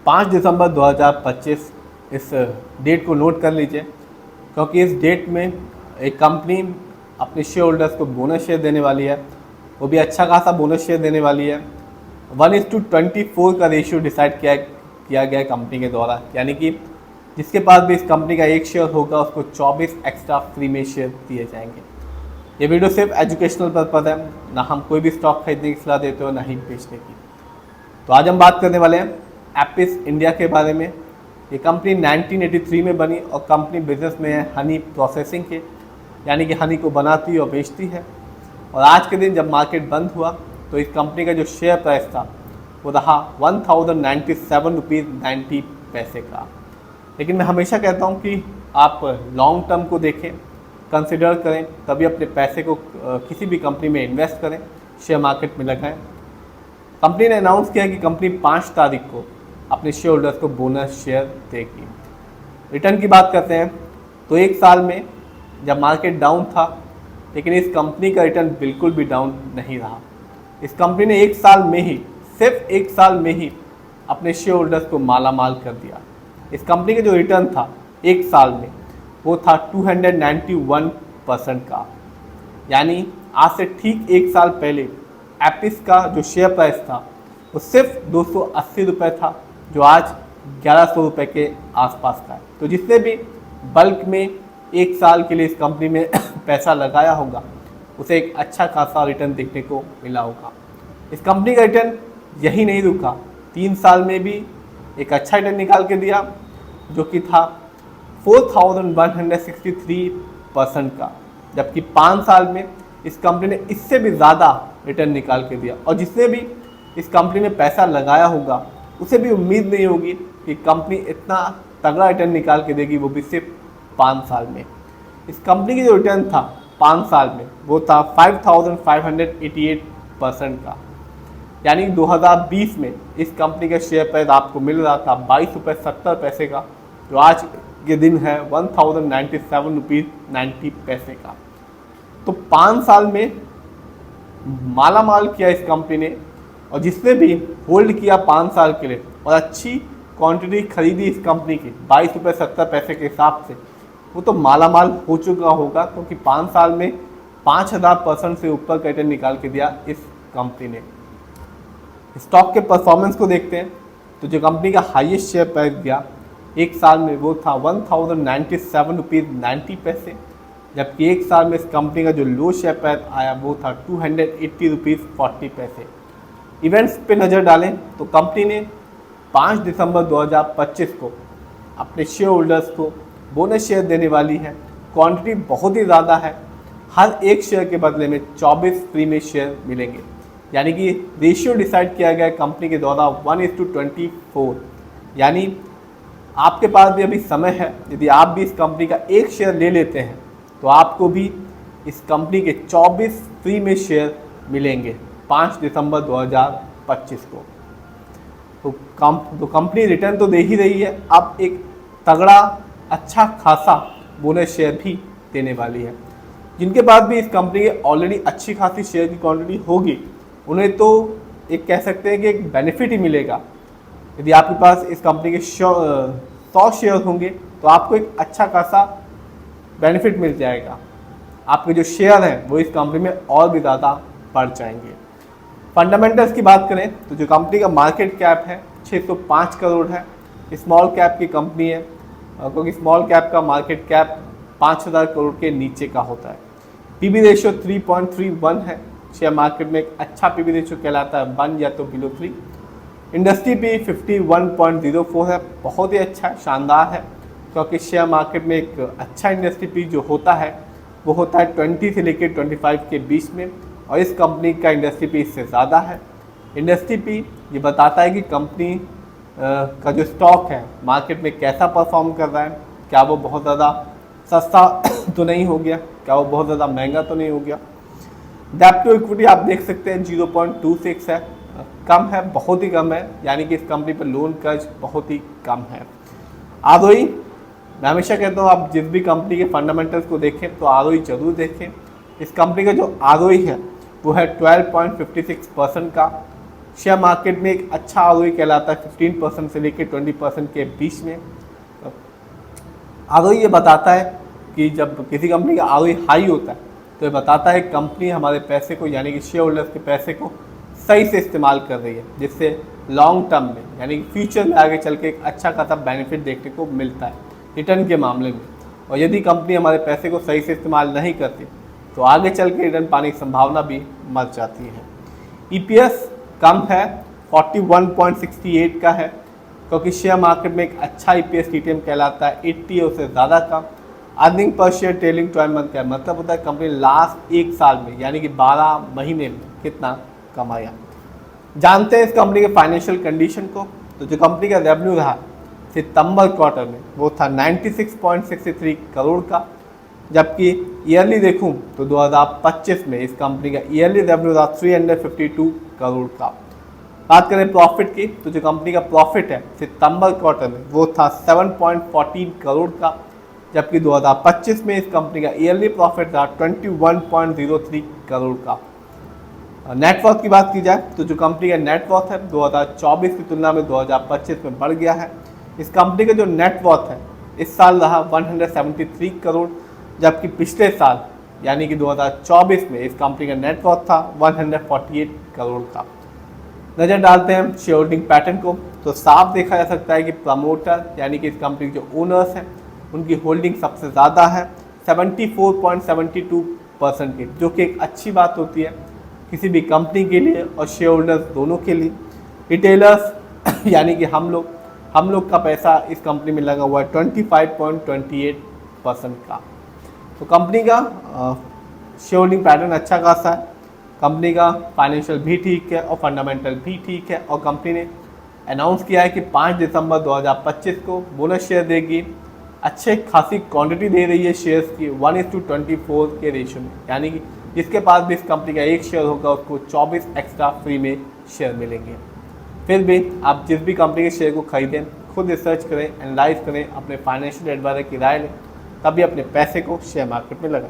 5 दिसंबर 2025 इस डेट को नोट कर लीजिए, क्योंकि इस डेट में एक कंपनी अपने शेयर होल्डर्स को बोनस शेयर देने वाली है, वो भी अच्छा खासा बोनस शेयर देने वाली है। 1:24 का रेशियो डिसाइड किया गया है कंपनी के द्वारा, यानी कि जिसके पास भी इस कंपनी का एक शेयर होगा उसको 24 एक्स्ट्रा फ्री में शेयर दिए जाएंगे। ये वीडियो सिर्फ एजुकेशनल पर्पज़ है, ना हम कोई भी स्टॉक खरीदने की सलाह देते हो ना ही बेचने की। तो आज हम बात करने वाले हैं एपिस इंडिया के बारे में। ये कंपनी 1983 में बनी और कंपनी बिजनेस में है हनी प्रोसेसिंग के, यानी कि हनी को बनाती और बेचती है। और आज के दिन जब मार्केट बंद हुआ तो इस कंपनी का जो शेयर प्राइस था वो रहा 1097 रुपीज़ 90 पैसे का। लेकिन मैं हमेशा कहता हूँ कि आप लॉन्ग टर्म को देखें, कंसिडर करें, तभी अपने पैसे को किसी भी कंपनी में इन्वेस्ट करें, शेयर मार्केट में लगाएं। कंपनी ने अनाउंस किया कि कंपनी 5 तारीख को अपने शेयर होल्डर्स को बोनस शेयर देगी। रिटर्न की बात करते हैं तो एक साल में जब मार्केट डाउन था, लेकिन इस कंपनी का रिटर्न बिल्कुल भी डाउन नहीं रहा। इस कंपनी ने एक साल में ही, सिर्फ एक साल में ही अपने शेयर होल्डर्स को माला माल कर दिया। इस कंपनी का जो रिटर्न था एक साल में वो था 291% का, यानी आज से ठीक एक साल पहले एपिस का जो शेयर प्राइस था वो सिर्फ 280 रुपये था, जो आज 1100 रुपये के आसपास का है। तो जिसने भी बल्क में एक साल के लिए इस कंपनी में पैसा लगाया होगा उसे एक अच्छा खासा रिटर्न देखने को मिला होगा। इस कंपनी का रिटर्न यही नहीं रुका, 3 साल में भी एक अच्छा रिटर्न निकाल के दिया, जो कि था 4163% का, जबकि 5 साल में इस कंपनी ने इससे भी ज़्यादा रिटर्न निकाल के दिया। और जिसने भी इस कंपनी में पैसा लगाया होगा उसे भी उम्मीद नहीं होगी कि कंपनी इतना तगड़ा रिटर्न निकाल के देगी, वो भी सिर्फ 5 साल में। इस कंपनी की जो रिटर्न था 5 साल में वो था 5588% का, यानी 2020 में इस कंपनी का शेयर प्राइस आपको मिल रहा था 22.70 का, जो आज के दिन है 1097 रुपीज़ 90 पैसे का। तो 5 साल में माला माल किया इस कंपनी ने, और जिसने भी होल्ड किया 5 साल के लिए और अच्छी क्वांटिटी खरीदी इस कंपनी की 22.70 के हिसाब से, वो तो माला माल हो चुका होगा, क्योंकि 5 साल में 5000% से ऊपर का रिटर्न निकाल के दिया इस कंपनी ने। स्टॉक के परफॉर्मेंस को देखते हैं तो जो कंपनी का हाईएस्ट शेयर प्राइस गया एक साल में वो था 1097 रुपीज़ 90 पैसे, जबकि एक साल में इस कंपनी का जो लो शेयर प्राइस आया वो था 280 रुपीज़ 40 पैसे। इवेंट्स पे नज़र डालें तो कंपनी ने 5 दिसंबर 2025 को अपने शेयर होल्डर्स को बोनस शेयर देने वाली है। क्वांटिटी बहुत ही ज़्यादा है, हर एक शेयर के बदले में 24 फ्री में शेयर मिलेंगे, यानी कि रेशियो डिसाइड किया गया है कंपनी के द्वारा 1:24, यानी आपके पास भी अभी समय है, यदि आप भी इस कंपनी का एक शेयर ले लेते हैं तो आपको भी इस कंपनी के 24 फ्री में शेयर मिलेंगे 5 दिसंबर 2025 को। तो कंपनी रिटर्न तो दे ही रही है, अब एक तगड़ा अच्छा खासा बोनस शेयर भी देने वाली है। जिनके पास भी इस कंपनी के ऑलरेडी अच्छी खासी शेयर की क्वांटिटी होगी उन्हें तो एक कह सकते हैं कि एक बेनिफिट ही मिलेगा। यदि आपके पास इस कंपनी के 100 शेयर होंगे तो आपको एक अच्छा खासा बेनिफिट मिल जाएगा, आपके जो शेयर हैं वो इस कंपनी में और भी ज़्यादा बढ़ जाएंगे। फंडामेंटल्स की बात करें तो जो कंपनी का मार्केट कैप है 605 करोड़ है, स्मॉल कैप की कंपनी है, क्योंकि स्मॉल कैप का मार्केट कैप 5000 करोड़ के नीचे का होता है। पीबी रेशियो 3.31 है, शेयर मार्केट में एक अच्छा पीबी रेशियो कहलाता है 1 या तो बिलो 3। इंडस्ट्री पी 51.04 है, बहुत ही अच्छा शानदार है, क्योंकि शेयर मार्केट में एक अच्छा इंडस्ट्री पी जो होता है वो होता है 20 से लेकर 25 के बीच में, और इस कंपनी का इंडस्ट्री पी इससे ज़्यादा है। इंडस्ट्री पी ये बताता है कि कंपनी का जो स्टॉक है मार्केट में कैसा परफॉर्म कर रहा है, क्या वो बहुत ज़्यादा सस्ता तो नहीं हो गया, क्या वो बहुत ज़्यादा महंगा तो नहीं हो गया। डेब्ट टू इक्विटी आप देख सकते हैं 0.26 है, कम है, बहुत ही कम है, यानी कि इस कंपनी पर लोन कर्ज बहुत ही कम है। आरओई मैं हमेशा कहता हूँ आप जिस भी कंपनी के फंडामेंटल्स को देखें तो आरओई जरूर देखें। इस कंपनी का जो आरओई है वो है 12.56% का, शेयर मार्केट में एक अच्छा आरओई कहलाता है 15% से लेकर 20% के बीच में। आरओई ये बताता है कि जब किसी कंपनी का आरओई हाई होता है तो ये बताता है कंपनी हमारे पैसे को यानी कि शेयर होल्डर्स के पैसे को सही से इस्तेमाल कर रही है, जिससे लॉन्ग टर्म में यानी कि फ्यूचर में आगे चल के एक अच्छा खासा बेनिफिट देखने को मिलता है रिटर्न के मामले में। और यदि कंपनी हमारे पैसे को सही से इस्तेमाल नहीं करती तो आगे चल के रिटर्न पाने की संभावना भी मर जाती है। ईपीएस कम है, 41.68 का है, क्योंकि शेयर मार्केट में एक अच्छा ईपीएस टीटीएम कहलाता है 80 और उससे ज़्यादा का। Earning per share trailing 12 month का मतलब होता है कंपनी लास्ट एक साल में यानी कि 12 महीने में कितना कमाया। जानते हैं इस कंपनी के फाइनेंशियल कंडीशन को। तो जो कंपनी का रेवेन्यू रहा सितंबर क्वार्टर में वो था 96.63 करोड़ का, जबकि ईयरली देखूं तो 2025 में इस कंपनी का ईयरली रेवेन्यू था 352 करोड़ का। बात करें प्रॉफिट की तो जो कंपनी का प्रॉफिट है सितंबर क्वार्टर में वो था 7.14 करोड़ का, जबकि 2025 में इस कंपनी का ईयरली प्रॉफिट था 21.03 करोड़ का। नेटवर्थ की बात की जाए तो जो कंपनी का नेटवर्थ है 2024 की तुलना में 2025 में बढ़ गया है। इस कंपनी का जो नेटवर्थ है इस साल रहा 173 करोड़, जबकि पिछले साल यानी कि 2024 में इस कंपनी का नेटवर्थ था 148 करोड़ का। नज़र डालते हैं शेयर होल्डिंग पैटर्न को तो साफ देखा जा सकता है कि प्रमोटर यानी कि इस कंपनी के जो ओनर्स हैं उनकी होल्डिंग सबसे ज़्यादा है 74.72% की, जो कि एक अच्छी बात होती है किसी भी कंपनी के लिए और शेयर होल्डर्स दोनों के लिए। रिटेलर्स यानी कि हम लोग का पैसा इस कंपनी में लगा हुआ है 25.28% का। तो कंपनी का शेयर होल्डिंग पैटर्न अच्छा खासा है, कंपनी का फाइनेंशियल भी ठीक है और फंडामेंटल भी ठीक है। और कंपनी ने अनाउंस किया है कि 5 दिसंबर 2025 को बोनस शेयर देगी। अच्छे खासी क्वांटिटी दे रही है शेयर्स की 1:24 के रेशियो में, यानी कि जिसके पास भी इस कंपनी का एक शेयर होगा उसको 24 एक्स्ट्रा फ्री में शेयर मिलेंगे। फिर भी आप जिस भी कंपनी के शेयर को खरीदें खुद रिसर्च करें, एनालाइज करें, अपने फाइनेंशियल एडवाइजर की राय लें, तभी अपने पैसे को शेयर मार्केट में लगाएं।